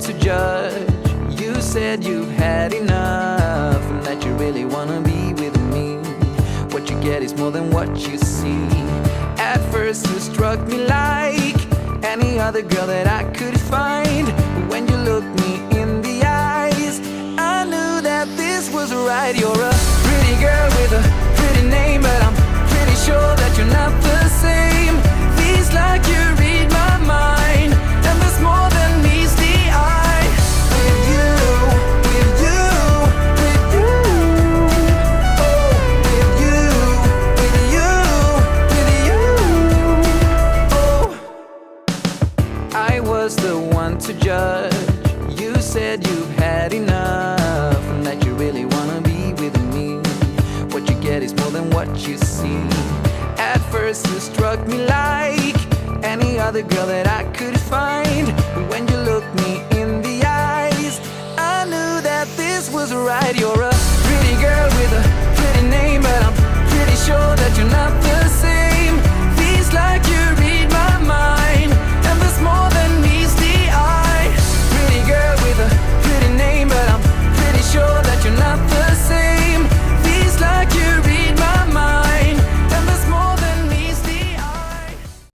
to judge. You said you've had enough and that you really wanna be with me. What you get is more than what you see. At first you struck me like any other girl that I could find. But when you looked me in the eyes, I knew that this was right. You're a pretty girl with a pretty name, but I'm pretty sure that you're not the same. Feels like you read my mind, and there's more than meets the eye. With you, with you, with you. Oh, with you, with you, with you. Oh, I was the one to judge. You said you've had enough and that you really wanna be with me. What you get is more than what you see. At first you struck me like any other girl that I could find. But when you looked me in the eyes, I knew that this was right. You're a pretty girl